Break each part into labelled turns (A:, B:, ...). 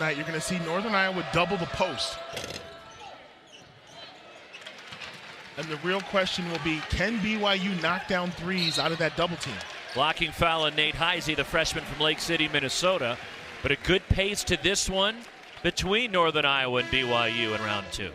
A: night, you're going to see Northern Iowa double the post. And the real question will be, can BYU knock down threes out of that double team?
B: Blocking foul on Nate Heisey, the freshman from Lake City, Minnesota. But a good pace to this one between Northern Iowa and BYU in round 2.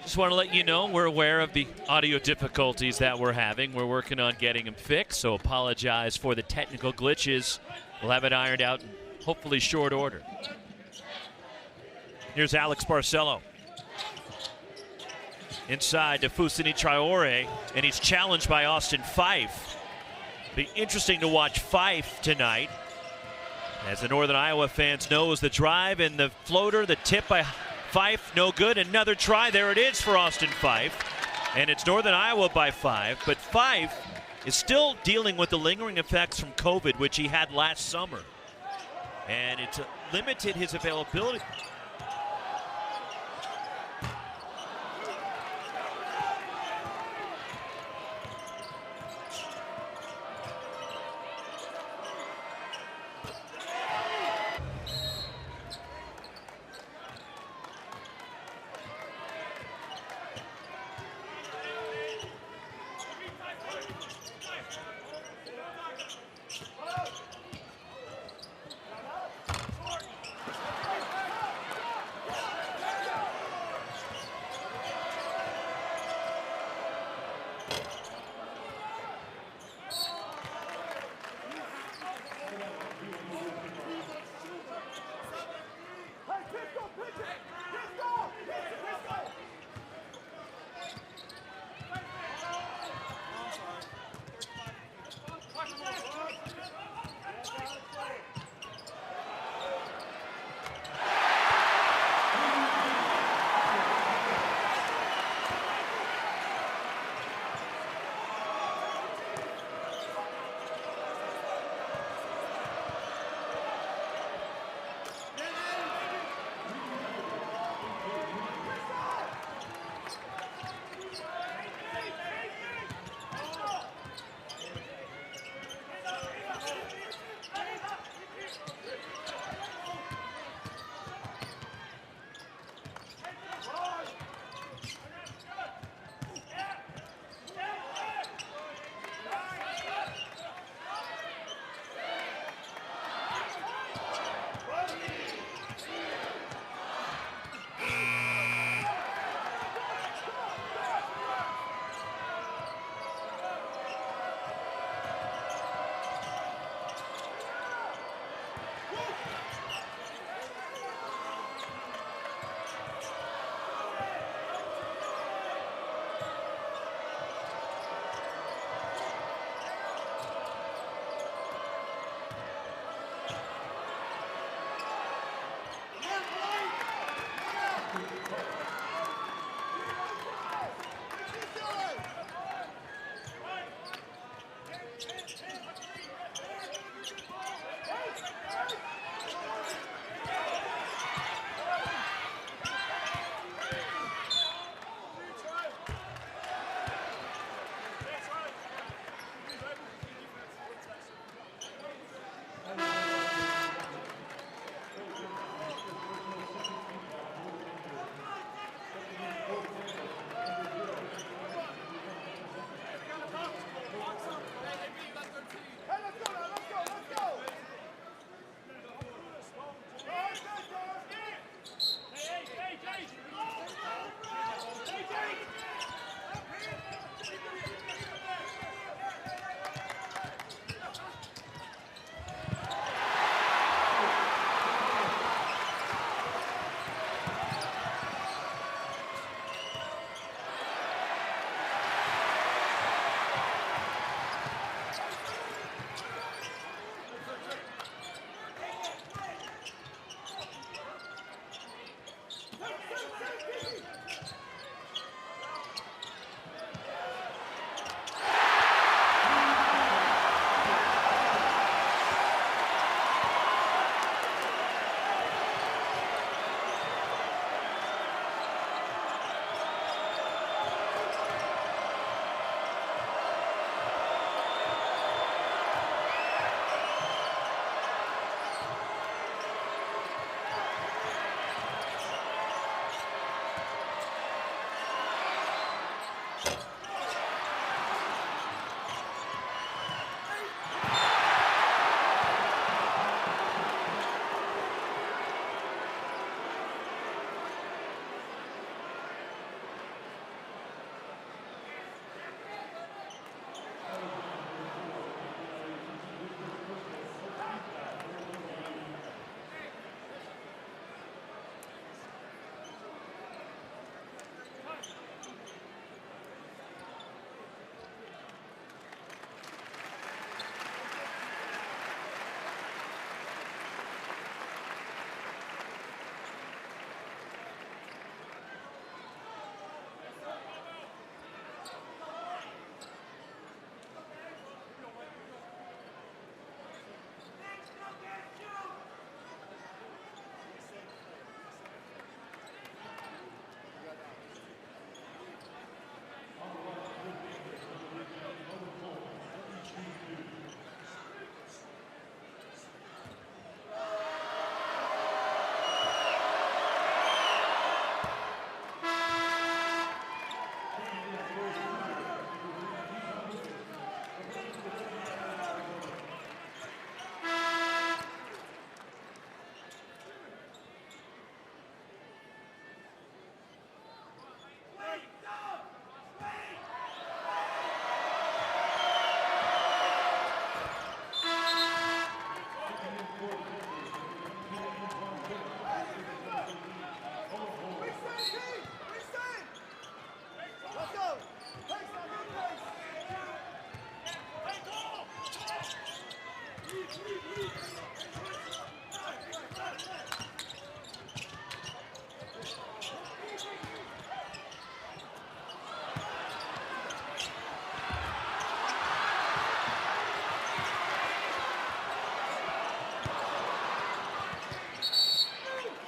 B: Just want to let you know we're aware of the audio difficulties that we're having. We're working on getting them fixed, so apologize for the technical glitches. We'll have it ironed out in hopefully short order. Here's Alex Barcelo. Inside to Fousseyni Traore, and he's challenged by Austin Fife. Be interesting to watch Fife tonight. As the Northern Iowa fans knows, the drive and the floater, the tip by Fife, no good. Another try, there it is for Austin Fife. And it's Northern Iowa by 5, but Fife is still dealing with the lingering effects from COVID, which he had last summer. And it's limited his availability.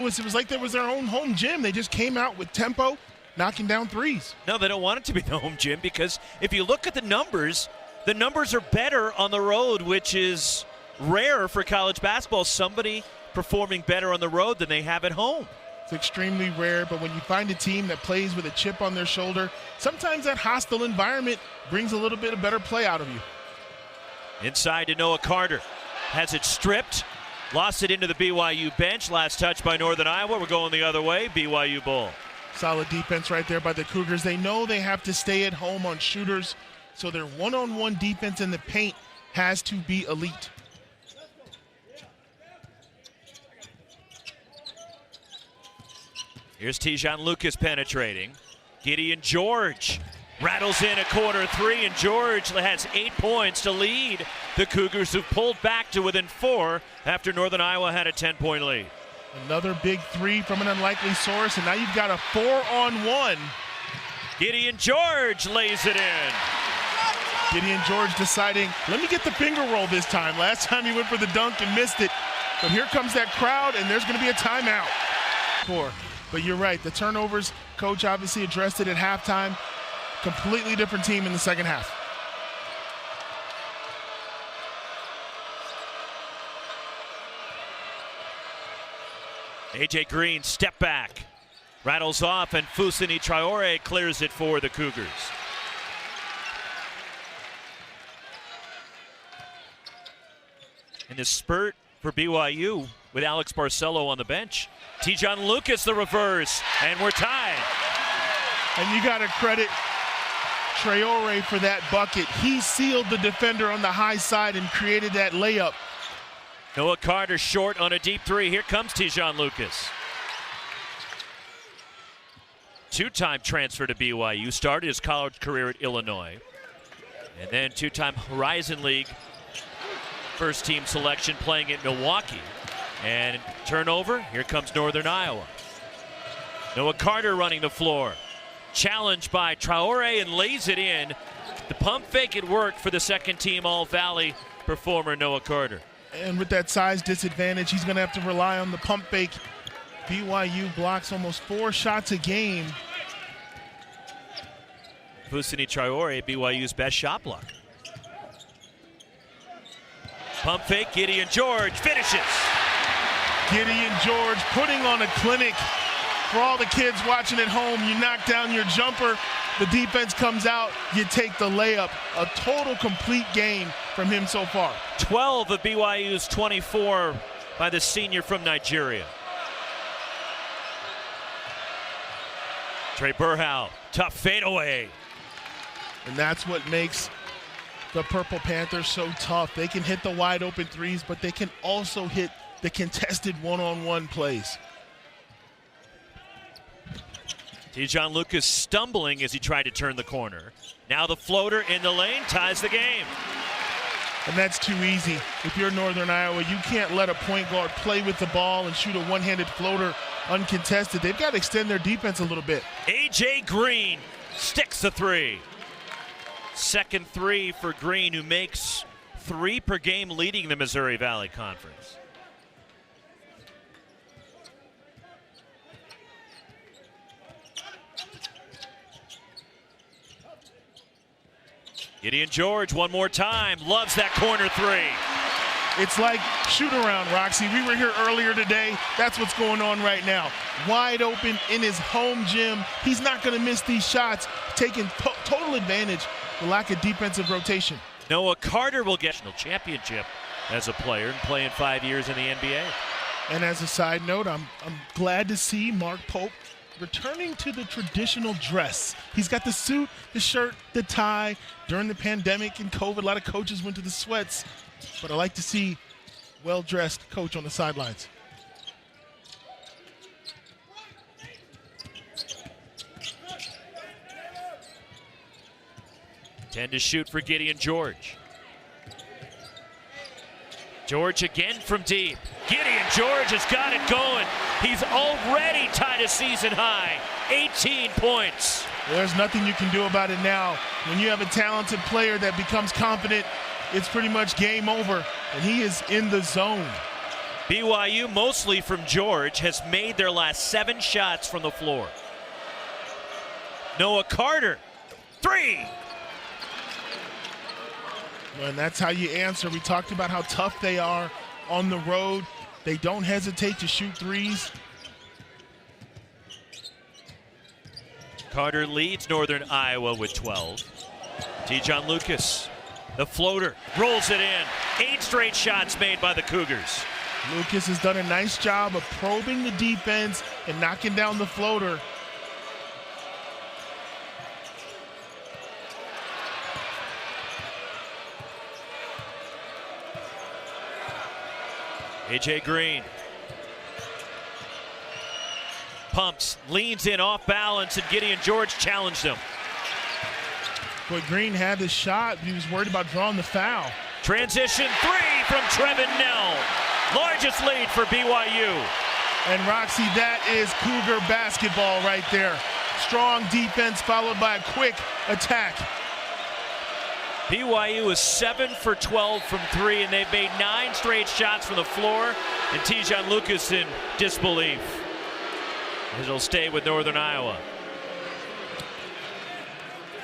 A: Lewis, it was like there was their own home gym. They just came out with tempo, knocking down threes.
B: No, they don't want it to be the home gym, because if you look at the numbers are better on the road, which is rare for college basketball. Somebody performing better on the road than they have at home.
A: It's extremely rare, but when you find a team that plays with a chip on their shoulder, sometimes that hostile environment brings a little bit of better play out of you.
B: Inside to Noah Carter. Has it stripped. Lost it into the BYU bench. Last touch by Northern Iowa. We're going the other way. BYU ball.
A: Solid defense right there by the Cougars. They know they have to stay at home on shooters, so their one-on-one defense in the paint has to be elite.
B: Here's Tijon Lucas penetrating. Gideon George rattles in a corner three, and George has 8 points to lead the Cougars, who pulled back to within 4 after Northern Iowa had a 10-point lead.
A: Another big three from an unlikely source, and now you've got a 4-on-1.
B: Gideon George lays it in.
A: Gideon George deciding, let me get the finger roll this time. Last time he went for the dunk and missed it. But here comes that crowd, and there's going to be a timeout. But you're right, the turnovers, coach obviously addressed it at halftime. Completely different team in the second half.
B: A.J. Green, step back. Rattles off, and Fousseyni Traore clears it for the Cougars. In the spurt for BYU with Alex Barcelo on the bench. Tijon Lucas the reverse, and we're tied.
A: And you got to credit Traore for that bucket. He sealed the defender on the high side and created that layup.
B: Noah Carter short on a deep three. Here comes Tijon Lucas. Two-time transfer to BYU, started his college career at Illinois. And then two-time Horizon League first team selection playing at Milwaukee. And turnover, here comes Northern Iowa. Noah Carter running the floor. Challenged by Traore and lays it in. The pump fake, it worked for the second team All-Valley performer Noah Carter.
A: And with that size disadvantage, he's going to have to rely on the pump fake. BYU blocks almost 4 shots a game.
B: Fousseyni Traore, BYU's best shot blocker. Pump fake, Gideon George finishes.
A: Gideon George putting on a clinic for all the kids watching at home. You knock down your jumper, the defense comes out, you take the layup. A total complete game from him so far.
B: 12 of BYU's 24 by the senior from Nigeria. Trey Burhow, tough fadeaway.
A: And that's what makes the Purple Panthers so tough. They can hit the wide open threes, but they can also hit the contested one-on-one plays.
B: Tijon Lucas stumbling as he tried to turn the corner. Now the floater in the lane ties the game.
A: And that's too easy. If you're Northern Iowa, you can't let a point guard play with the ball and shoot a one-handed floater uncontested. They've got to extend their defense a little bit.
B: A.J. Green sticks the three. Second three for Green, who makes 3 per game, leading the Missouri Valley Conference. Gideon George one more time, loves that corner three.
A: It's like shoot around, Roxy. We were here earlier today. That's what's going on right now. Wide open in his home gym. He's not going to miss these shots, taking total advantage of the lack of defensive rotation.
B: Noah Carter will get national championship as a player and playing 5 years in the NBA.
A: And as a side note, I'm glad to see Mark Pope returning to the traditional dress. He's got the suit, the shirt, the tie. During the pandemic and COVID, a lot of coaches went to the sweats. But I like to see well-dressed coach on the sidelines.
B: Tend to shoot for Gideon George. George again from deep. Gideon George has got it going. He's already tied a season high. 18 points.
A: There's nothing you can do about it now. When you have a talented player that becomes confident, it's pretty much game over, and he is in the zone.
B: BYU, mostly from George, has made their last 7 shots from the floor. Noah Carter, 3.
A: And that's how you answer. We talked about how tough they are on the road. They don't hesitate to shoot threes.
B: Carter leads Northern Iowa with 12. T-John Lucas, the floater, rolls it in. 8 straight shots made by the Cougars.
A: Lucas has done a nice job of probing the defense and knocking down the floater.
B: A.J. Green pumps, leans in off balance, and Gideon George challenged him.
A: Boy, Green had the shot, but he was worried about drawing the foul.
B: Transition 3 from Trevin Nell. Largest lead for BYU.
A: And Roxy, that is Cougar basketball right there. Strong defense followed by a quick attack.
B: BYU is 7 for 12 from 3, and they've made 9 straight shots from the floor. And T-John Lucas in disbelief. He'll stay with Northern Iowa.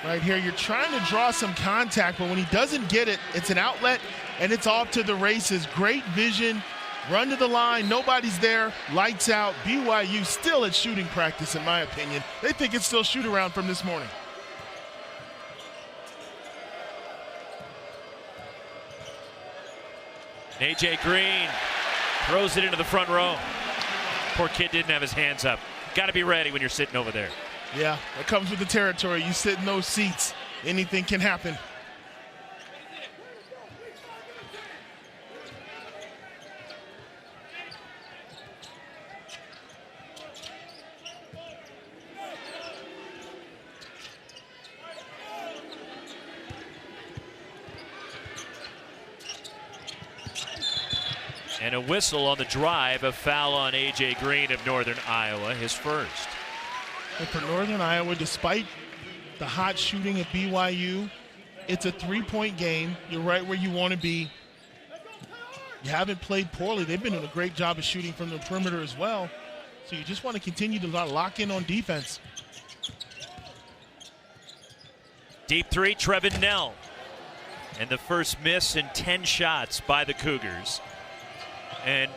A: Right here, you're trying to draw some contact, but when he doesn't get it, it's an outlet, and it's off to the races. Great vision, run to the line, nobody's there, lights out. BYU still at shooting practice, in my opinion. They think it's still shoot around from this morning.
B: A.J. Green throws it into the front row. Poor kid didn't have his hands up. Got to be ready when you're sitting over there.
A: Yeah, that comes with the territory. You sit in those seats, anything can happen.
B: And a whistle on the drive, a foul on A.J. Green of Northern Iowa, his first.
A: And for Northern Iowa, despite the hot shooting at BYU, it's a 3-point game. You're right where you want to be. You haven't played poorly. They've been doing a great job of shooting from the perimeter as well. So you just want to continue to lock in on defense.
B: Deep 3, Trevin Nell. And the first miss in 10 shots by the Cougars. And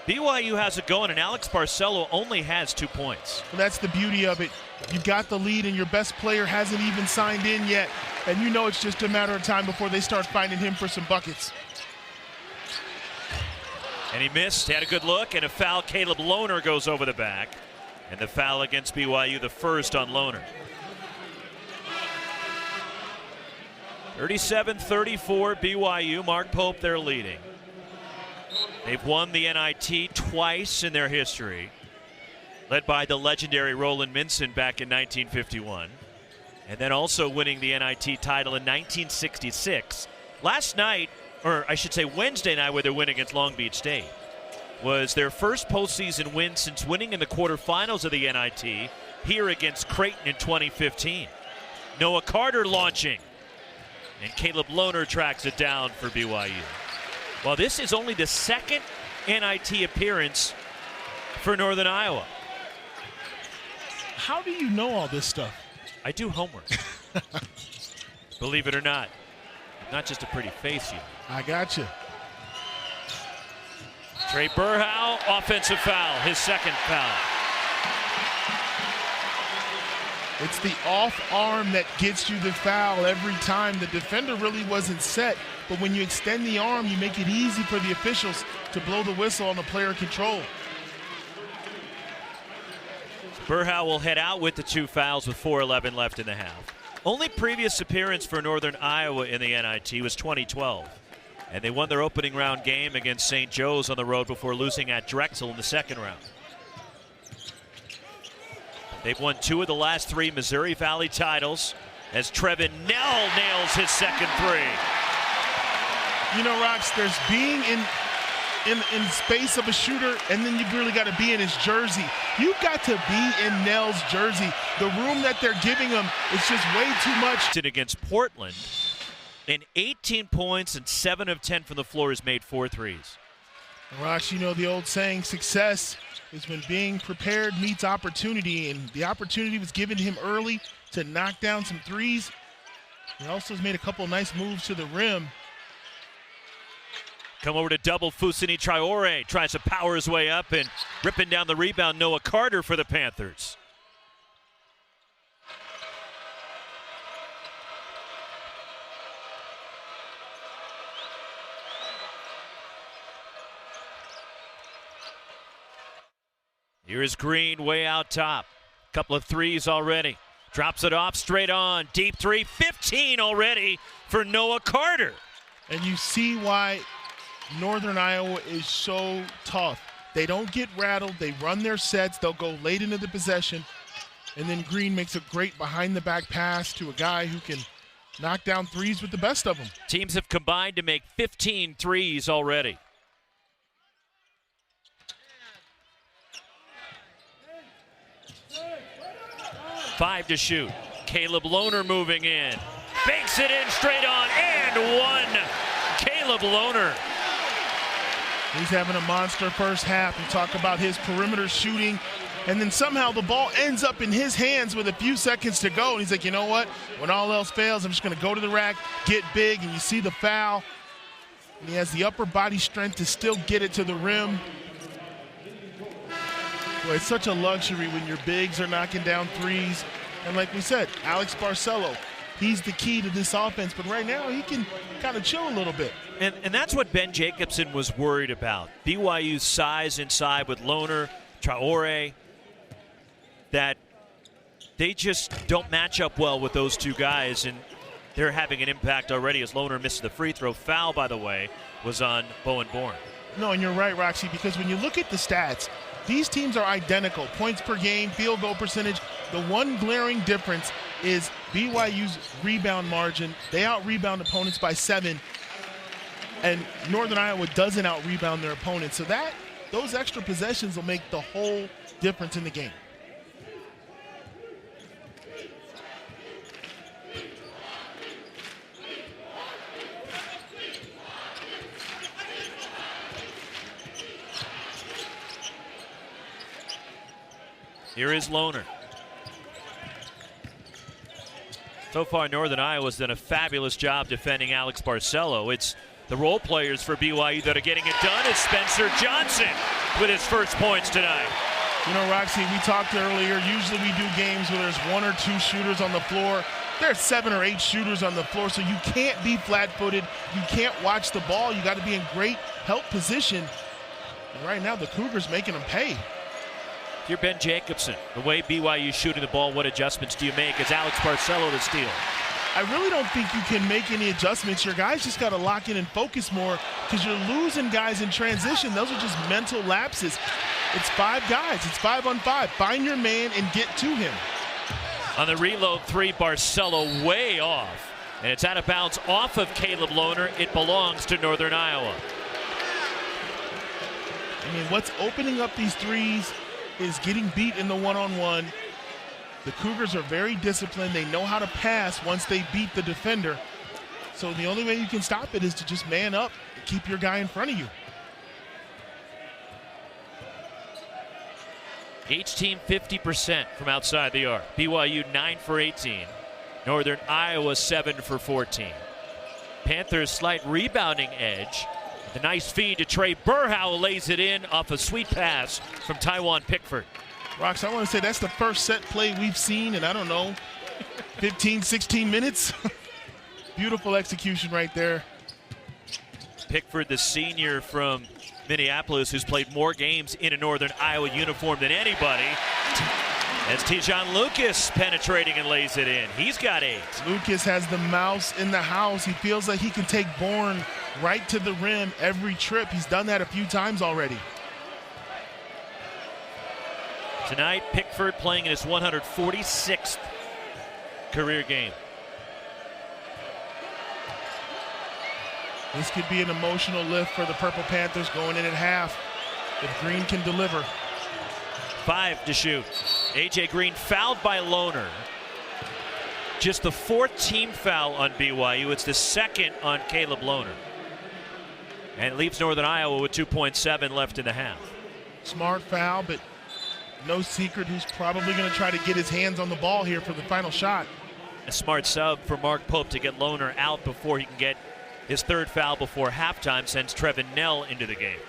B: BYU has it going, and Alex Barcelo only has 2 points.
A: Well, that's the beauty of it. You got the lead, and your best player hasn't even signed in yet. And you know it's just a matter of time before they start finding him for some buckets.
B: And he missed, had a good look, and a foul. Caleb Lohner goes over the back. And the foul against BYU, the first on Lohner. 37-34 BYU. Mark Pope, they're leading. They've won the NIT twice in their history, led by the legendary Roland Minson back in 1951, and then also winning the NIT title in 1966. Last night, or I should say Wednesday night, with their win against Long Beach State, was their first postseason win since winning in the quarterfinals of the NIT here against Creighton in 2015. Noah Carter launching, and Caleb Lohner tracks it down for BYU. Well, this is only the second NIT appearance for Northern Iowa.
A: How do you know all this stuff?
B: I do homework. Believe it or not. Not just a pretty face, you.
A: I got you.
B: Trey Burhow, offensive foul, his second foul.
A: It's the off arm that gets you the foul every time. The defender really wasn't set, but when you extend the arm, you make it easy for the officials to blow the whistle on the player control.
B: Burhow will head out with the 2 fouls with 4:11 left in the half. Only previous appearance for Northern Iowa in the NIT was 2012. And they won their opening round game against St. Joe's on the road before losing at Drexel in the second round. They've won 2 of the last 3 Missouri Valley titles as Trevin Nell nails his second 3.
A: You know, Rox, there's being in space of a shooter, and then you've really got to be in his jersey. You've got to be in Nell's jersey. The room that they're giving him is just way too much.
B: Against Portland, in 18 points and 7 of 10 from the floor, has made 4 threes.
A: Rosh, you know the old saying, success is when being prepared meets opportunity, and the opportunity was given to him early to knock down some threes. He also has made a couple nice moves to the rim.
B: Come over to double Fousseyni Traore. Tries to power his way up and ripping down the rebound. Noah Carter for the Panthers. Here is Green way out top. Couple of threes already. Drops it off straight on. Deep three. 15 already for Noah Carter.
A: And you see why Northern Iowa is so tough. They don't get rattled. They run their sets. They'll go late into the possession. And then Green makes a great behind-the-back pass to a guy who can knock down threes with the best of them. Teams
B: have combined to make 15 threes already. Five to shoot. Caleb Lohner moving in. Banks it in straight on and one. Caleb Lohner.
A: He's having a monster first half. We talk about his perimeter shooting, and then somehow the ball ends up in his hands with a few seconds to go. And he's like, you know what? When all else fails, I'm just going to go to the rack, get big, and you see the foul. And he has the upper body strength to still get it to the rim. Boy, it's such a luxury when your bigs are knocking down threes. And like we said, Alex Barcelo, he's the key to this offense. But right now, he can kind of chill a little bit.
B: And that's what Ben Jacobson was worried about. BYU's size inside with Lohner, Traore, that they just don't match up well with those two guys. And they're having an impact already as Lohner misses the free throw. Foul, by the way, was on Bowen Bourne.
A: No, and you're right, Roxy, because when you look at the stats, these teams are identical. Points per game, field goal percentage. The one glaring difference is BYU's rebound margin. They out-rebound opponents by 7, and Northern Iowa doesn't out-rebound their opponents. So those extra possessions will make the whole difference in the game.
B: Here is Lohner. So far, Northern Iowa's done a fabulous job defending Alex Barcelo. It's the role players for BYU that are getting it done. It's Spencer Johnson with his first points tonight.
A: You know, Roxy, we talked earlier, usually we do games where there's 1 or 2 shooters on the floor. There's 7 or 8 shooters on the floor, so you can't be flat-footed. You can't watch the ball. You got to be in great help position. And right now, the Cougars making them pay.
B: You're Ben Jacobson. The way BYU's shooting the ball, what adjustments do you make? Is Alex Barcelo the steal?
A: I really don't think you can make any adjustments. Your guys just got to lock in and focus more because you're losing guys in transition. Those are just mental lapses. It's 5 guys. It's 5-on-5. Find your man and get to him.
B: On the reload 3, Barcelo way off. And it's out of bounds off of Caleb Lohner. It belongs to Northern Iowa.
A: I mean, what's opening up these threes is getting beat in the one-on-one. The Cougars are very disciplined. They know how to pass once they beat the defender. So the only way you can stop it is to just man up and keep your guy in front of you.
B: Each team 50% from outside the arc. BYU 9 for 18. Northern Iowa 7 for 14. Panthers slight rebounding edge. The nice feed to Trey Burhow, lays it in off a sweet pass from Taiwan Pickford.
A: Rox, I want to say that's the first set play we've seen in, I don't know, 15, 16 minutes. Beautiful execution right there.
B: Pickford, the senior from Minneapolis, who's played more games in a Northern Iowa uniform than anybody. As Tijon Lucas penetrating and lays it in. He's got 8.
A: Lucas has the mouse in the house. He feels like he can take Bourne right to the rim every trip. He's done that a few times already.
B: Tonight, Pickford playing in his 146th career game.
A: This could be an emotional lift for the Purple Panthers going in at half if Green can deliver.
B: 5 to shoot. A.J. Green fouled by Lohner. Just the 4th team foul on BYU. It's the 2nd on Caleb Lohner. And it leaves Northern Iowa with 2.7 left in the half.
A: Smart foul, but no secret who's probably going to try to get his hands on the ball here for the final shot.
B: A smart sub for Mark Pope to get Lohner out before he can get his third foul before halftime sends Trevin Nell into the game.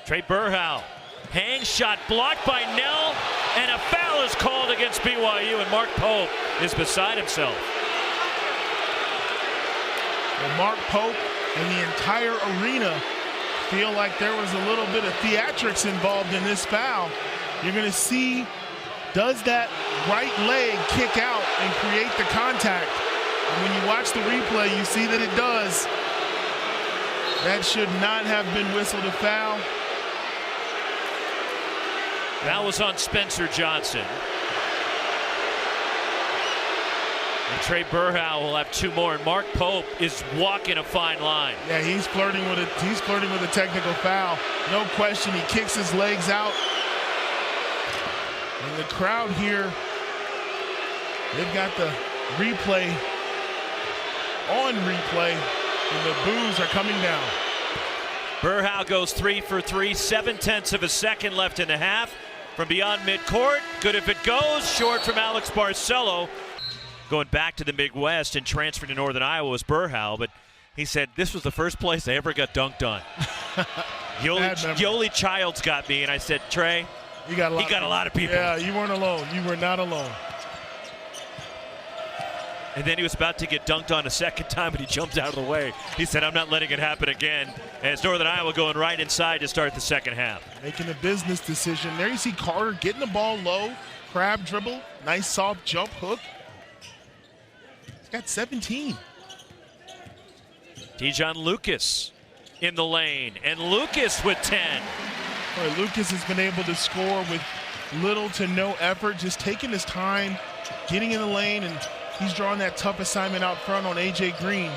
B: Trey Burhow, hang shot blocked by Nell, and a foul is called against BYU, and Mark Pope is beside himself.
A: Well, Mark Pope and the entire arena feel like there was a little bit of theatrics involved in this foul. You're going to see, does that right leg kick out and create the contact? And when you watch the replay, you see that it does. That should not have been whistled a foul.
B: That was on Spencer Johnson. And Trey Burhow will have two more, and Mark Pope is walking a fine line.
A: Yeah, he's flirting with a technical foul. No question, he kicks his legs out. And the crowd here, they've got the replay on replay, and the boos are coming down.
B: Burhow goes 3 for 3, 7/10 of a second left in the half. From beyond midcourt, good if it goes, short from Alex Barcelo. Going back to the Midwest and transferring to Northern Iowa was Burhow, but he said this was the first place I ever got dunked on. Yoli Childs got me, and I said, Trey, he got a lot of people.
A: Yeah, you weren't alone. You were not alone.
B: And then he was about to get dunked on a second time, but he jumped out of the way. He said, I'm not letting it happen again. And it's Northern Iowa going right inside to start the second half.
A: Making a business decision. There you see Carter getting the ball low, crab dribble, nice soft jump hook. He's got 17.
B: Dijon Lucas in the lane, and Lucas with 10.
A: Boy, Lucas has been able to score with little to no effort, just taking his time, getting in the lane, and he's drawing that tough assignment out front on A.J. Green.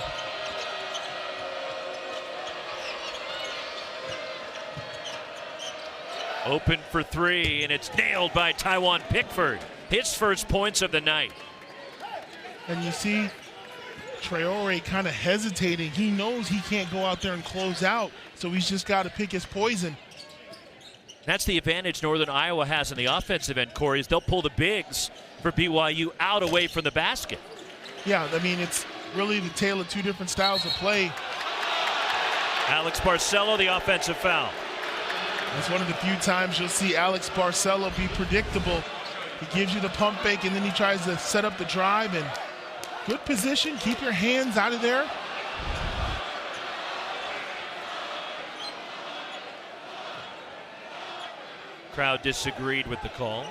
B: Open for three, and it's nailed by Taiwan Pickford. His first points of the night.
A: And you see Traore kind of hesitating. He knows he can't go out there and close out, so he's just got to pick his poison.
B: That's the advantage Northern Iowa has in the offensive end, Corey, is they'll pull the bigs for BYU out away from the basket.
A: Yeah, I mean, it's really the tale of two different styles of play.
B: Alex Barcelo, the offensive foul.
A: It's one of the few times you'll see Alex Barcelo be predictable. He gives you the pump fake, and then he tries to set up the drive, and good position. Keep your hands out of there.
B: Crowd disagreed with the call.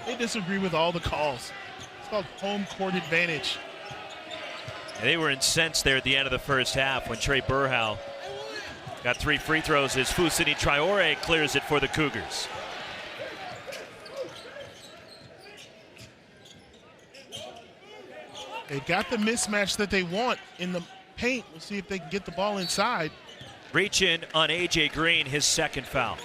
A: They disagree with all the calls. It's called home court advantage.
B: And they were incensed there at the end of the first half when Trey Burhow got 3 free throws as Fousseyni Traore clears it for the Cougars.
A: They've got the mismatch that they want in the paint. We'll see if they can get the ball inside.
B: Reach in on A.J. Green, his second foul.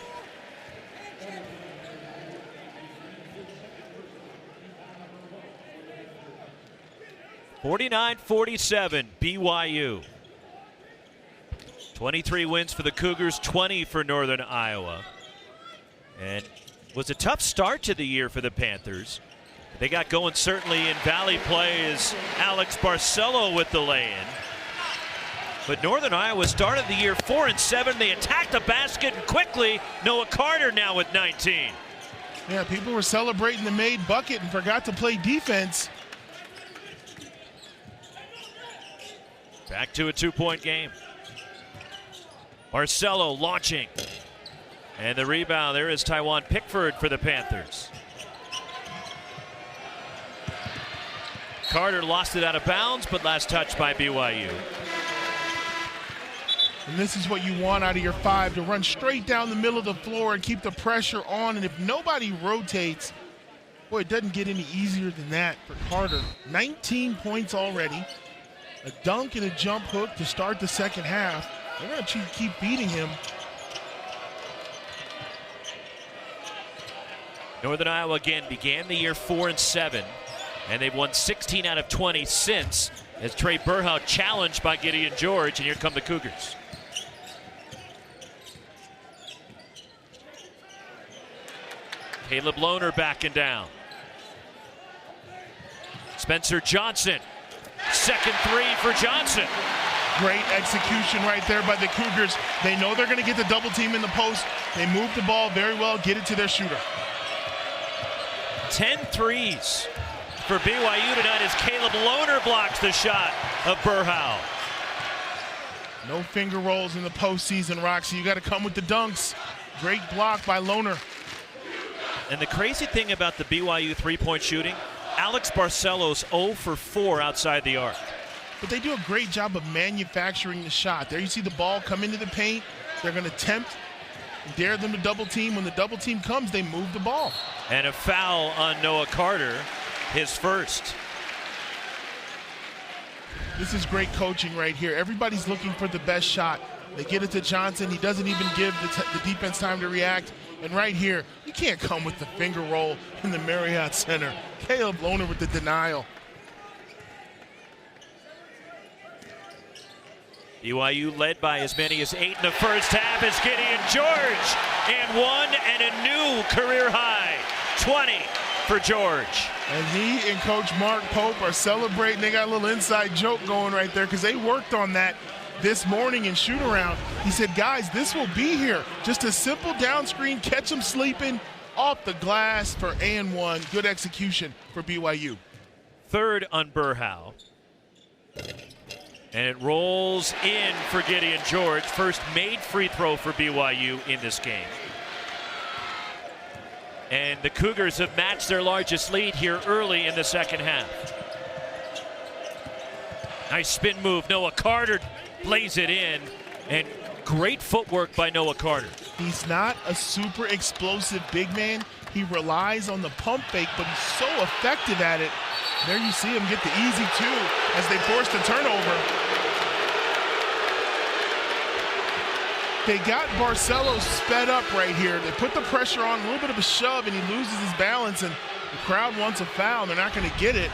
B: (49-47) BYU. 23 wins for the Cougars, 20 for Northern Iowa. And was a tough start to the year for the Panthers. They got going certainly in Valley play as Alex Barcelo with the lay-in. But Northern Iowa started the year 4-7. They attacked the basket and quickly. Noah Carter now with 19.
A: Yeah, people were celebrating the made bucket and forgot to play defense.
B: Back to a 2-point game. Barcelo launching. And the rebound, there is Taiwan Pickford for the Panthers. Carter lost it out of bounds, but last touch by BYU.
A: And this is what you want out of your 5, to run straight down the middle of the floor and keep the pressure on. And if nobody rotates, boy, it doesn't get any easier than that for Carter. 19 points already. A dunk and a jump hook to start the second half. They're going to keep beating him.
B: Northern Iowa again began the year 4-7. And they've won 16 out of 20 since, as Trey Burhow challenged by Gideon George, and here come the Cougars. Caleb Lohner backing down. Spencer Johnson, second three for Johnson.
A: Great execution right there by the Cougars. They know they're going to get the double team in the post. They move the ball very well, get it to their shooter.
B: 10 threes for BYU tonight as Caleb Lohner blocks the shot of Burhow.
A: No finger rolls in the postseason, Roxy. You got to come with the dunks. Great block by Lohner.
B: And the crazy thing about the BYU three-point shooting, Alex Barcelos 0 for 4 outside the arc.
A: But they do a great job of manufacturing the shot. There you see the ball come into the paint. They're going to tempt, dare them to double team. When the double team comes, they move the ball.
B: And a foul on Noah Carter, his first.
A: This is great coaching right here. Everybody's looking for the best shot. They get it to Johnson. He doesn't even give the defense time to react. And right here, you can't come with the finger roll in the Marriott Center. Caleb Lohner with the denial.
B: BYU led by as many as 8 in the first half as Gideon George. And one and a new career high. 20 for George.
A: And he and Coach Mark Pope are celebrating. They got a little inside joke going right there because they worked on that this morning in shoot around. He said, guys, this will be here. Just a simple down screen, catch them sleeping off the glass for and one. Good execution for BYU.
B: Third on Burhow. And it rolls in for Gideon George. First made free throw for BYU in this game. And the Cougars have matched their largest lead here early in the second half. Nice spin move. Noah Carter lays it in. And great footwork by Noah Carter.
A: He's not a super explosive big man. He relies on the pump fake, but he's so effective at it. There you see him get the easy two as they force the turnover. They got Barcelos sped up right here. They put the pressure on, a little bit of a shove, and he loses his balance, and the crowd wants a foul. They're not going to get it.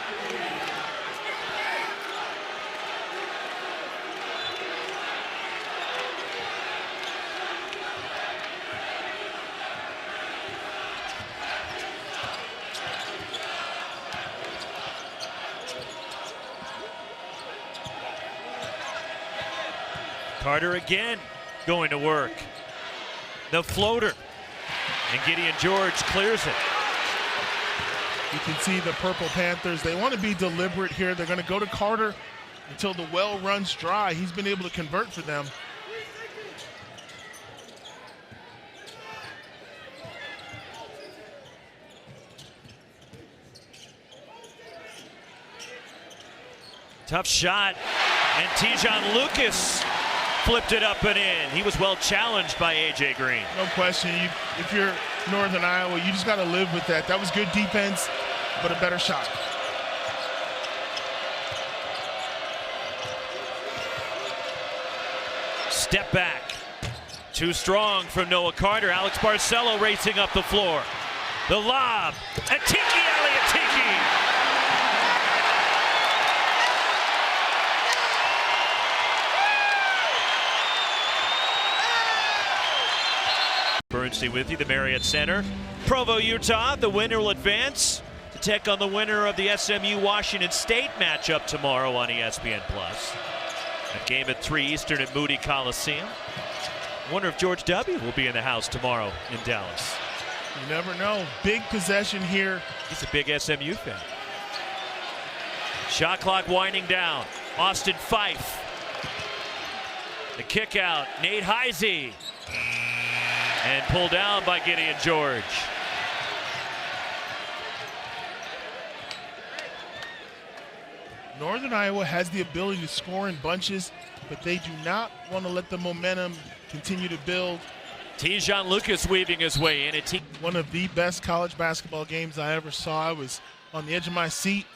B: Carter again going to work. The floater. And Gideon George clears it.
A: You can see the Purple Panthers, they want to be deliberate here. They're going to go to Carter until the well runs dry. He's been able to convert for them.
B: Tough shot. And Tijon Lucas flipped it up and in. He was well challenged by A.J. Green.
A: No question. If you're Northern Iowa, you just got to live with that. That was good defense, but a better shot.
B: Step back. Too strong from Noah Carter. Alex Barcelo racing up the floor. The lob. Atiki Aliatiki. Bernstein with you, the Marriott Center. Provo, Utah, the winner will advance to take on the winner of the SMU-Washington State matchup tomorrow on ESPN+. A game at 3 Eastern at Moody Coliseum. I wonder if George W. will be in the house tomorrow in Dallas.
A: You never know. Big possession here.
B: He's a big SMU fan. Shot clock winding down. Austin Fife. The kick out. Nate Heisey. And pulled down by Gideon George.
A: Northern Iowa has the ability to score in bunches, but they do not want to let the momentum continue to build.
B: Tijon Lucas weaving his way in.
A: One of the best college basketball games I ever saw. I was on the edge of my seat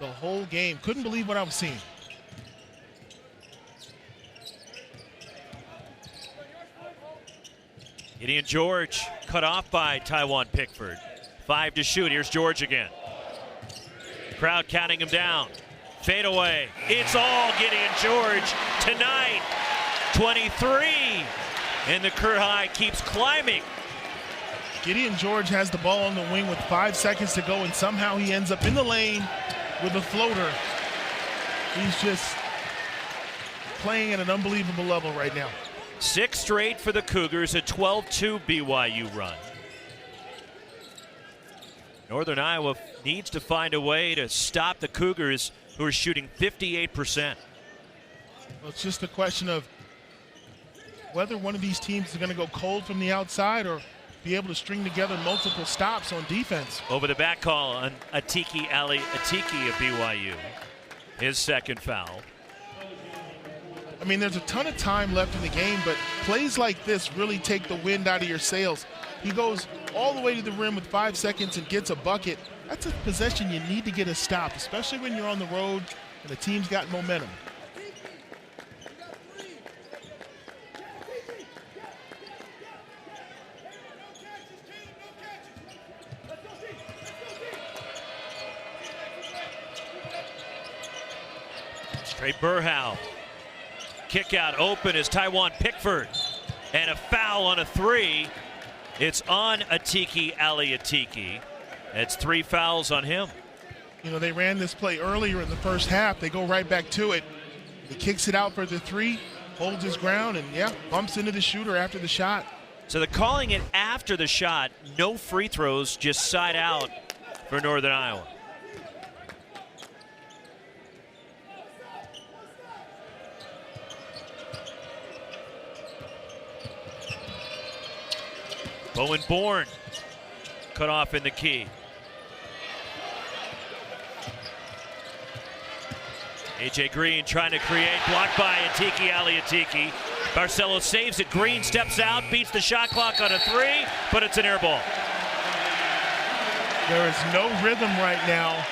A: the whole game. Couldn't believe what I was seeing.
B: Gideon George cut off by Taiwan Pickford. 5 to shoot. Here's George again. Crowd counting him down. Fade away. It's all Gideon George tonight. 23. And the career high keeps climbing.
A: Gideon George has the ball on the wing with 5 seconds to go, and somehow he ends up in the lane with a floater. He's just playing at an unbelievable level right now.
B: 6 straight for the Cougars, a 12-2 BYU run. Northern Iowa needs to find a way to stop the Cougars, who are shooting 58%.
A: Well, it's just a question of whether one of these teams is going to go cold from the outside or be able to string together multiple stops on defense.
B: Over the back call on Atiki Ali Atiki of BYU. His second foul.
A: I mean, there's a ton of time left in the game, but plays like this really take the wind out of your sails. He goes all the way to the rim with 5 seconds and gets a bucket. That's a possession you need to get a stop, especially when you're on the road and the team's got momentum.
B: Trey Burhow. Kick out open is Taiwan Pickford. And a foul on a 3. It's on Atiki Ali Atiki. It's 3 fouls on him.
A: You know, they ran this play earlier in the first half. They go right back to it. He kicks it out for the 3, holds his ground, and yeah, bumps into the shooter after the shot.
B: So they're calling it after the shot. No free throws, just side out for Northern Iowa. Bowen Bourne cut off in the key. AJ Green trying to create, blocked by Atiki Ali Atiki. Barcelo saves it. Green steps out, beats the shot clock on a 3, but it's an air ball.
A: There is no rhythm right now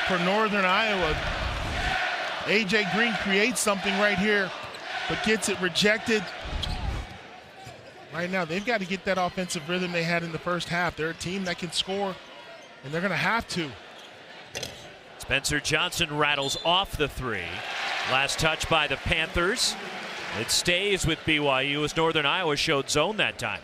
A: for Northern Iowa. AJ Green creates something right here, but gets it rejected. Right now, they've got to get that offensive rhythm they had in the first half. They're a team that can score, and they're going to have to.
B: Spencer Johnson rattles off the 3. Last touch by the Panthers. It stays with BYU as Northern Iowa showed zone that time.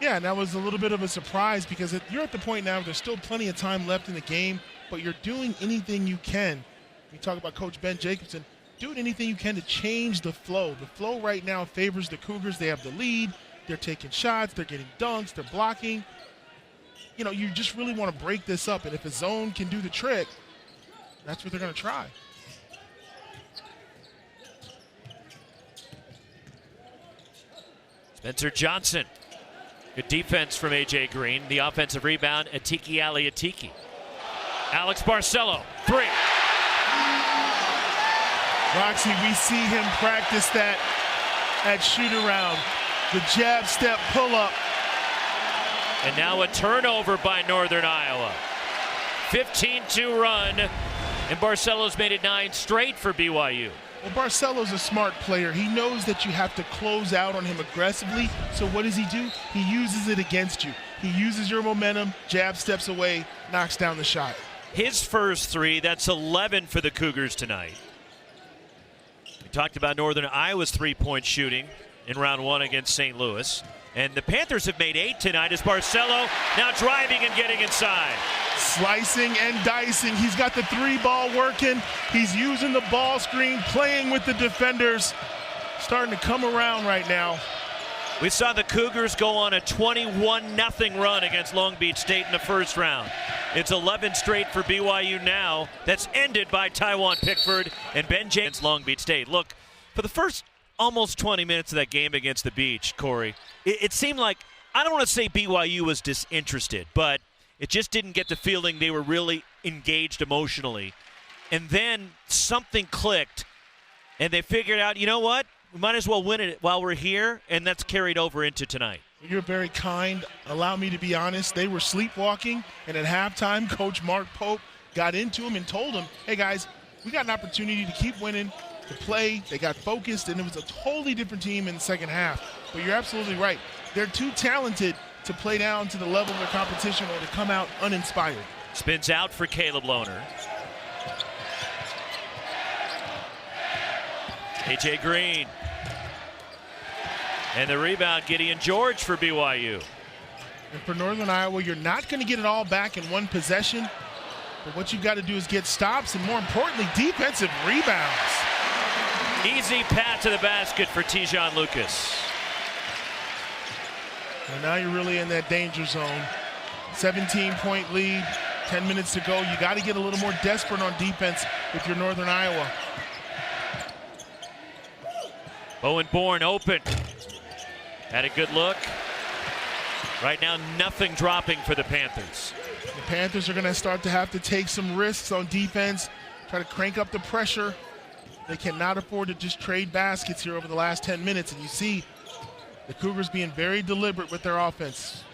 A: Yeah, and that was a little bit of a surprise because you're at the point now where there's still plenty of time left in the game, but you're doing anything you can. We talk about Coach Ben Jacobson. Doing anything you can to change the flow. The flow right now favors the Cougars. They have the lead. They're taking shots. They're getting dunks. They're blocking. You know, you just really want to break this up, and if a zone can do the trick, that's what they're going to try.
B: Spencer Johnson. Good defense from A.J. Green. The offensive rebound, Atiki Ali Atiki. Alex Barcelo, 3.
A: Roxy, we see him practice that at shoot-around. The jab step pull-up.
B: And now a turnover by Northern Iowa. 15-2 run, and Barcelo's made it 9 straight for BYU.
A: Well, Barcelo's a smart player. He knows that you have to close out on him aggressively. So what does he do? He uses it against you. He uses your momentum, jab steps away, knocks down the shot.
B: His first 3, that's 11 for the Cougars tonight. We talked about Northern Iowa's 3-point shooting in round 1 against St. Louis. And the Panthers have made 8 tonight as Barcelo now driving and getting inside.
A: Slicing and dicing. He's got the 3-ball working. He's using the ball screen, playing with the defenders. Starting to come around right now.
B: We saw the Cougars go on a 21-0 run against Long Beach State in the first round. It's 11 straight for BYU now. That's ended by Taiwan Pickford and Ben James. Long Beach State. Look, for the first almost 20 minutes of that game against the Beach, Corey, it seemed like, I don't want to say BYU was disinterested, but it just didn't get the feeling they were really engaged emotionally. And then something clicked, and they figured out, you know what? We might as well win it while we're here, and that's carried over into tonight.
A: You're very kind. Allow me to be honest. They were sleepwalking, and at halftime, Coach Mark Pope got into them and told them, hey, guys, we got an opportunity to keep winning, to play. They got focused, and it was a totally different team in the second half. But you're absolutely right. They're too talented to play down to the level of their competition or to come out uninspired.
B: Spins out for Caleb Lohner. A.J. Green. And the rebound, Gideon George for BYU.
A: And for Northern Iowa, you're not going to get it all back in one possession. But what you've got to do is get stops and, more importantly, defensive rebounds.
B: Easy pass to the basket for Tijon Lucas.
A: And now you're really in that danger zone. 17-point lead, 10 minutes to go. You got to get a little more desperate on defense if you're Northern Iowa.
B: Bowen Bourne open. Had a good look. Right now, nothing dropping for the Panthers.
A: The Panthers are going to start to have to take some risks on defense, try to crank up the pressure. They cannot afford to just trade baskets here over the last 10 minutes. And you see the Cougars being very deliberate with their offense.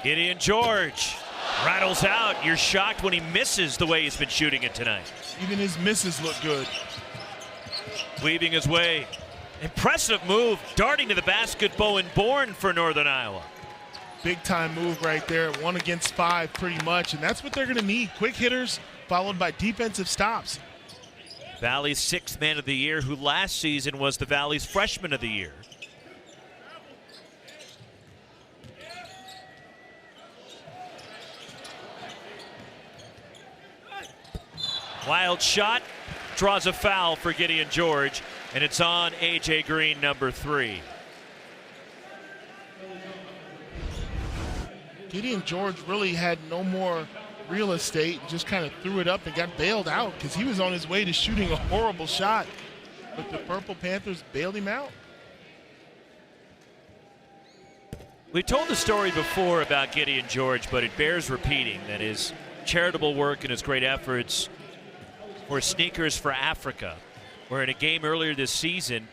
B: Gideon George rattles out. You're shocked when he misses the way he's been shooting it tonight.
A: Even his misses look good.
B: Weaving his way. Impressive move, darting to the basket, Bowen Bourne for Northern Iowa.
A: Big time move right there, 1 against 5 pretty much, and that's what they're gonna need. Quick hitters followed by defensive stops.
B: Valley's 6th man of the year, who last season was the Valley's freshman of the year. Wild shot, draws a foul for Gideon George, and it's on A.J. Green, number 3.
A: Gideon George really had no more real estate, just kind of threw it up and got bailed out because he was on his way to shooting a horrible shot. But the Purple Panthers bailed him out.
B: We told the story before about Gideon George, but it bears repeating that his charitable work and his great efforts for Sneakers for Africa, where in a game earlier this season,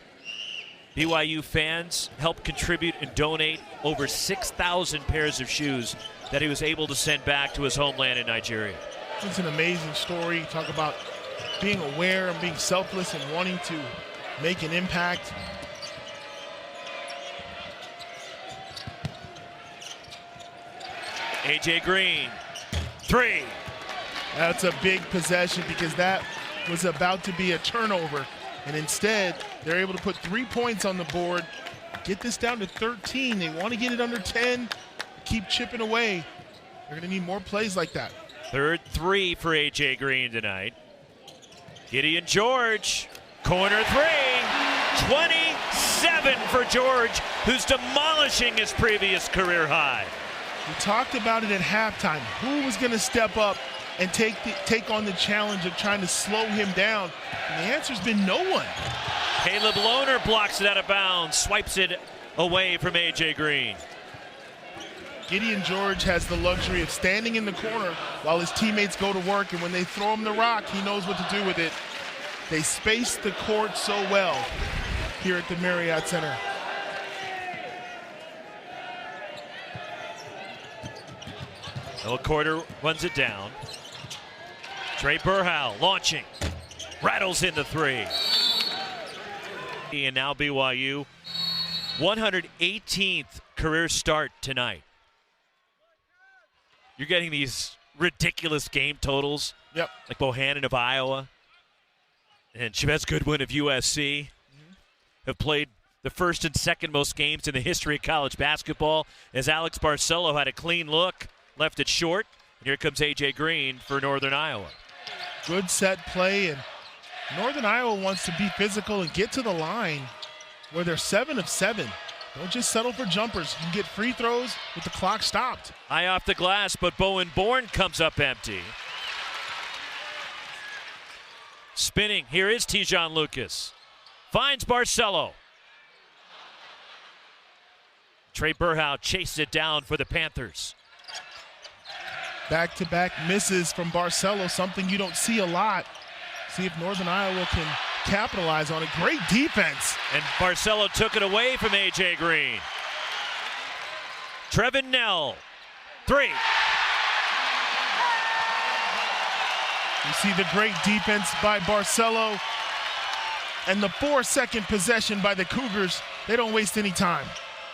B: BYU fans helped contribute and donate over 6,000 pairs of shoes that he was able to send back to his homeland in Nigeria.
A: It's an amazing story. Talk about being aware and being selfless and wanting to make an impact.
B: A.J. Green, 3.
A: That's a big possession because that was about to be a turnover. And instead, they're able to put 3 points on the board, get this down to 13. They want to get it under 10, keep chipping away. They're going to need more plays like that.
B: Third 3 for A.J. Green tonight. Gideon George, corner 3. 27 for George, who's demolishing his previous career high.
A: We talked about it at halftime. Who was going to step up and take on the challenge of trying to slow him down? And the answer's been no one.
B: Caleb Lohner blocks it out of bounds, swipes it away from A.J. Green.
A: Gideon George has the luxury of standing in the corner while his teammates go to work, and when they throw him the rock, he knows what to do with it. They space the court so well here at the Marriott Center.
B: Noah Corder runs it down. Trey Burhow launching, rattles in the 3. And now BYU, 118th career start tonight. You're getting these ridiculous game totals.
A: Yep.
B: Like Bohannon of Iowa and Chavez Goodwin of USC have played the first and second most games in the history of college basketball, as Alex Barcelo had a clean look, left it short. And here comes A.J. Green for Northern Iowa.
A: Good set play, and Northern Iowa wants to be physical and get to the line where they're 7 of 7. Don't just settle for jumpers. You can get free throws with the clock stopped.
B: High off the glass, but Bowen Bourne comes up empty. Spinning, here is Tijon Lucas. Finds Barcelo. Trey Burhow chases it down for the Panthers.
A: Back-to-back misses from Barcelo, something you don't see a lot. See if Northern Iowa can capitalize on it. Great defense.
B: And Barcelo took it away from A.J. Green. Trevin Nell, 3.
A: You see the great defense by Barcelo and the 4-second possession by the Cougars. They don't waste any time.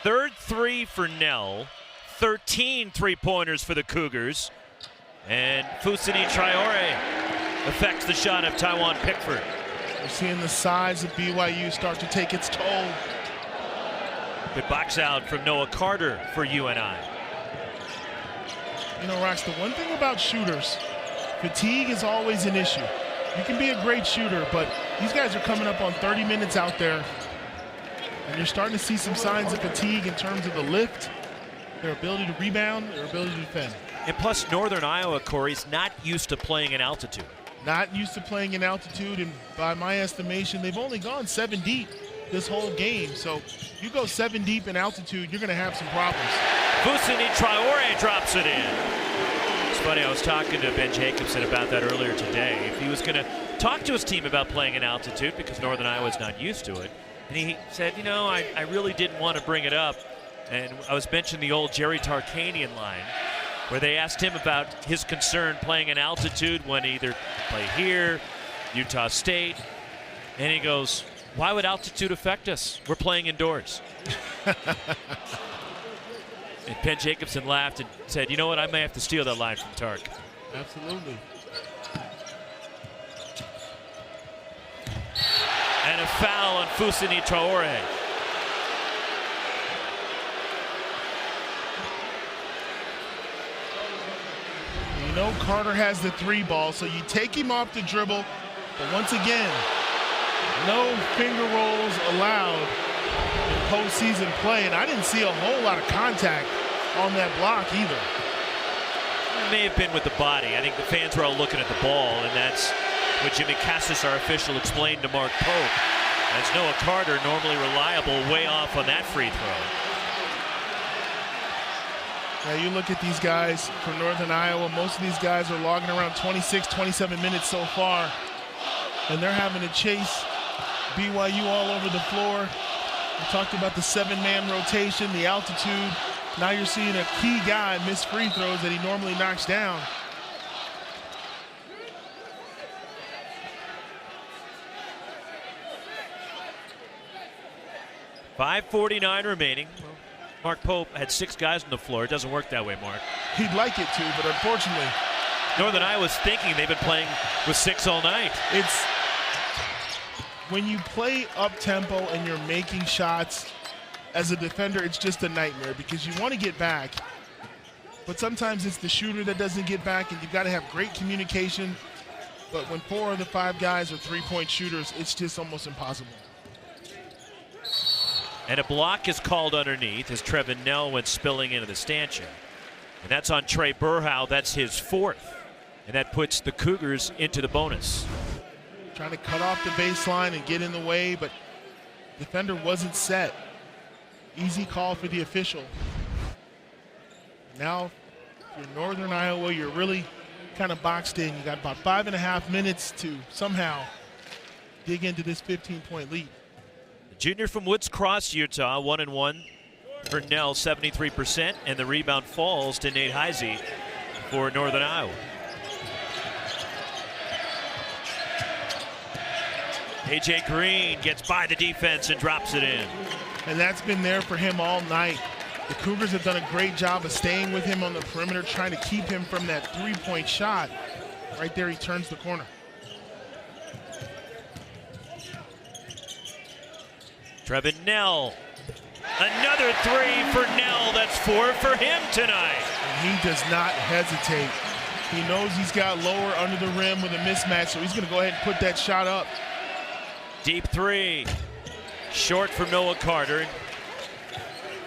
B: Third 3 for Nell, 13 three-pointers for the Cougars. And Fousseyni Traore affects the shot of Taiwan Pickford.
A: We're seeing the size of BYU start to take its toll.
B: Good box out from Noah Carter for UNI.
A: You know, Rox, the one thing about shooters, fatigue is always an issue. You can be a great shooter, but these guys are coming up on 30 minutes out there, and you're starting to see some signs of fatigue in terms of the lift, their ability to rebound, their ability to defend.
B: And plus, Northern Iowa, Corey's not used to playing in altitude.
A: Not used to playing in altitude, and by my estimation, they've only gone 7 deep this whole game. So you go 7 deep in altitude, you're going to have some problems.
B: Fousseyni Traore drops it in. It's funny, I was talking to Ben Jacobson about that earlier today. If he was going to talk to his team about playing in altitude, because Northern Iowa's not used to it, and he said, you know, I really didn't want to bring it up. And I was mentioning the old Jerry Tarkanian line, where they asked him about his concern playing in altitude when either play here, Utah State, and he goes, why would altitude affect us? We're playing indoors. And Ben Jacobson laughed and said, you know what, I may have to steal that line from Tark.
A: Absolutely.
B: And a foul on Fousseyni Traore.
A: You know Carter has the 3 ball, so you take him off the dribble, but once again, no finger rolls allowed in postseason play, and I didn't see a whole lot of contact on that block either.
B: It may have been with the body. I think the fans were all looking at the ball, and that's what Jimmy Cassis, our official, explained to Mark Pope. As Noah Carter, normally reliable, way off on that free throw.
A: Now you look at these guys from Northern Iowa, most of these guys are logging around 26, 27 minutes so far, and they're having to chase BYU all over the floor. We talked about the 7-man rotation, the altitude. Now you're seeing a key guy miss free throws that he normally knocks down.
B: .549 remaining. Mark Pope had 6 guys on the floor. It doesn't work that way, Mark.
A: He'd like it to, but unfortunately.
B: Northern Iowa's thinking they've been playing with 6 all night.
A: It's when you play up-tempo and you're making shots, as a defender, it's just a nightmare because you want to get back, but sometimes it's the shooter that doesn't get back, and you've got to have great communication. But when 4 of the 5 guys are 3-point shooters, it's just almost impossible.
B: And a block is called underneath as Trevin Nell went spilling into the stanchion. And that's on Trey Burhow. That's his 4th. And that puts the Cougars into the bonus.
A: Trying to cut off the baseline and get in the way, but defender wasn't set. Easy call for the official. Now, if you're Northern Iowa, you're really kind of boxed in. You got about 5.5 minutes to somehow dig into this 15-point lead.
B: The junior from Woods Cross, Utah, 1-1 for Nell, 73%, and the rebound falls to Nate Heisey for Northern Iowa. AJ Green gets by the defense and drops it in.
A: And that's been there for him all night. The Cougars have done a great job of staying with him on the perimeter, trying to keep him from that 3-point shot. Right there, he turns the corner.
B: Trevin Nell. Another 3 for Nell. That's 4 for him tonight.
A: And he does not hesitate. He knows he's got lower under the rim with a mismatch, so he's going to go ahead and put that shot up.
B: Deep 3. Short from Noah Carter.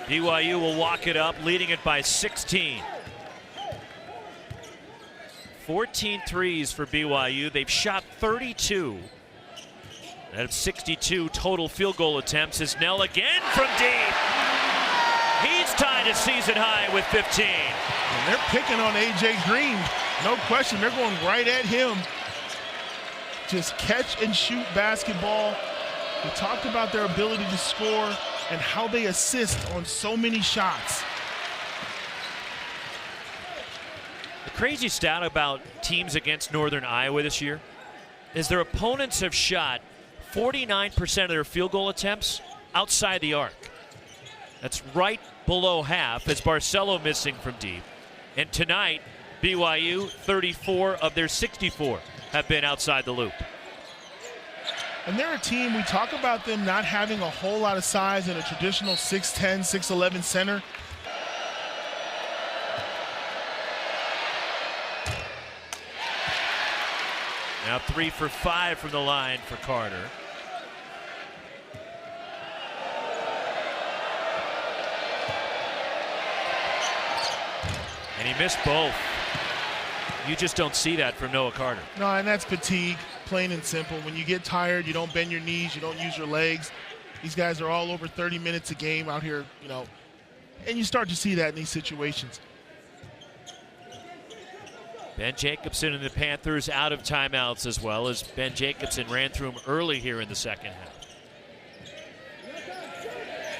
B: BYU will walk it up, leading it by 16. 14 threes for BYU. They've shot 32 out of 62 total field goal attempts. Is Nell again from deep. He's tied a season high with 15.
A: And they're picking on AJ Green. No question, they're going right at him. Just catch and shoot basketball. We talked about their ability to score and how they assist on so many shots.
B: The crazy stat about teams against Northern Iowa this year is their opponents have shot 49% of their field goal attempts outside the arc. That's right below half, as Barcelo missing from deep. And tonight, BYU, 34 of their 64 have been outside the loop.
A: And they're a team, we talk about them not having a whole lot of size in a traditional 6'10", 6'11" center.
B: Now 3 for 5 from the line for Carter. And he missed both. You just don't see that from Noah Carter.
A: No, and that's fatigue, plain and simple. When you get tired, you don't bend your knees, you don't use your legs. These guys are all over 30 minutes a game out here, you know, and you start to see that in these situations.
B: Ben Jacobson and the Panthers out of timeouts, as well as Ben Jacobson ran through him early here in the second half.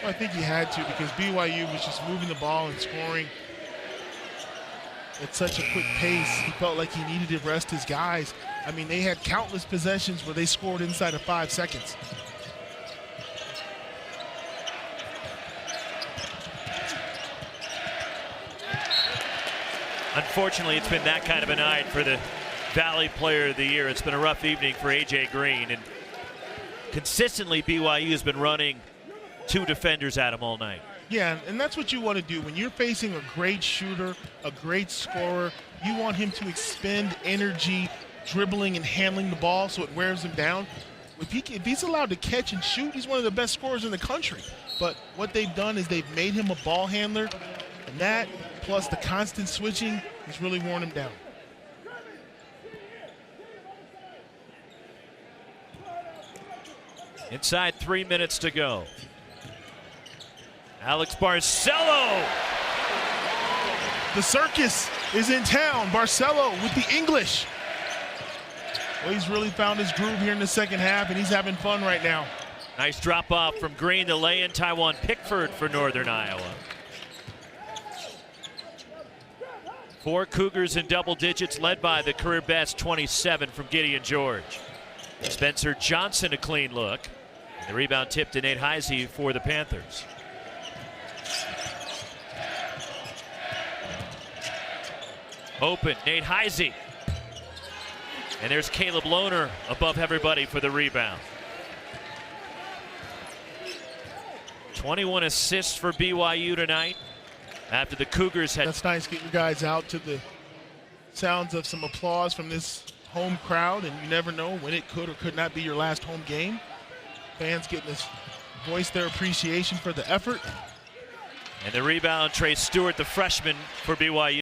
A: Well, I think he had to, because BYU was just moving the ball and scoring at such a quick pace. He felt like he needed to rest his guys. I mean, they had countless possessions where they scored inside of 5 seconds.
B: Unfortunately, it's been that kind of a night for the Valley Player of the Year. It's been a rough evening for A.J. Green, and consistently BYU has been running 2 defenders at him all night.
A: Yeah, and that's what you want to do. When you're facing a great shooter, a great scorer, you want him to expend energy dribbling and handling the ball so it wears him down. If he's allowed to catch and shoot, he's one of the best scorers in the country. But what they've done is they've made him a ball handler, and that plus the constant switching has really worn him down.
B: Inside 3 minutes to go. Alex Barcelo.
A: The circus is in town. Barcelo with the English. Well, he's really found his groove here in the second half, and he's having fun right now.
B: Nice drop off from Green. The lay-in, Taiwan Pickford for Northern Iowa. 4 Cougars in double digits, led by the career best 27 from Gideon George. Spencer Johnson a clean look. The rebound tip to Nate Heisey for the Panthers. Open, Nate Heisey. And there's Caleb Lohner above everybody for the rebound. 21 assists for BYU tonight after the Cougars had...
A: That's nice. Get your guys out to the sounds of some applause from this home crowd, and you never know when it could or could not be your last home game. Fans getting to voice their appreciation for the effort.
B: And the rebound, Trey Stewart, the freshman for BYU.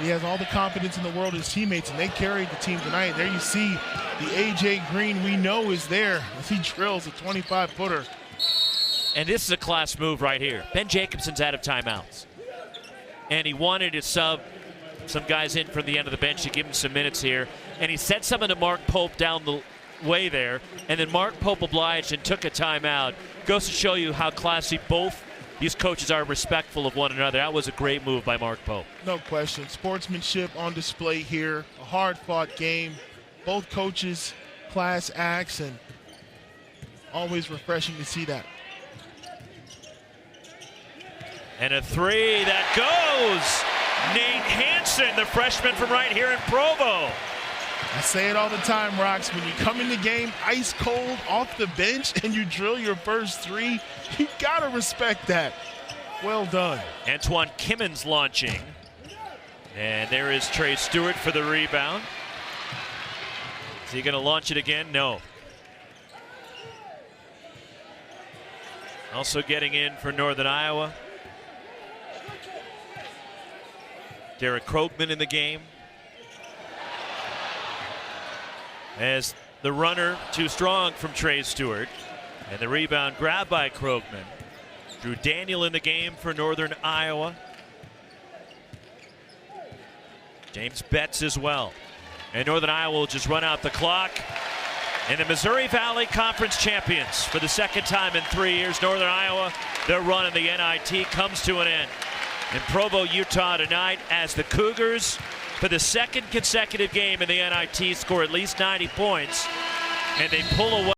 A: He has all the confidence in the world of his teammates, and they carried the team tonight. There you see the A.J. Green we know is there as he drills a 25-footer.
B: And this is a class move right here. Ben Jacobson's out of timeouts. And he wanted to sub some guys in from the end of the bench to give him some minutes here. And he said something to Mark Pope down the way there. And then Mark Pope obliged and took a timeout. Goes to show you how classy both these coaches are respectful of one another. That was a great move by Mark Pope.
A: No question. Sportsmanship on display here. A hard-fought game. Both coaches, class acts, and always refreshing to see that.
B: And a three that goes. Nate Hansen, the freshman from right here in Provo.
A: I say it all the time, Rox. When you come in the game ice cold off the bench and you drill your first three, you gotta respect that. Well done.
B: Antoine Kimmons launching. And there is Trey Stewart for the rebound. Is he gonna launch it again? No. Also getting in for Northern Iowa, Derek Krogman in the game. As the runner too strong from Trey Stewart. And the rebound grabbed by Krogman. Drew Daniel in the game for Northern Iowa. James Betts as well. And Northern Iowa will just run out the clock. And the Missouri Valley Conference champions for the second time in 3 years. Northern Iowa, their run in the NIT comes to an end in Provo, Utah tonight as the Cougars, for the second consecutive game in the NIT, score at least 90 points. And they pull away.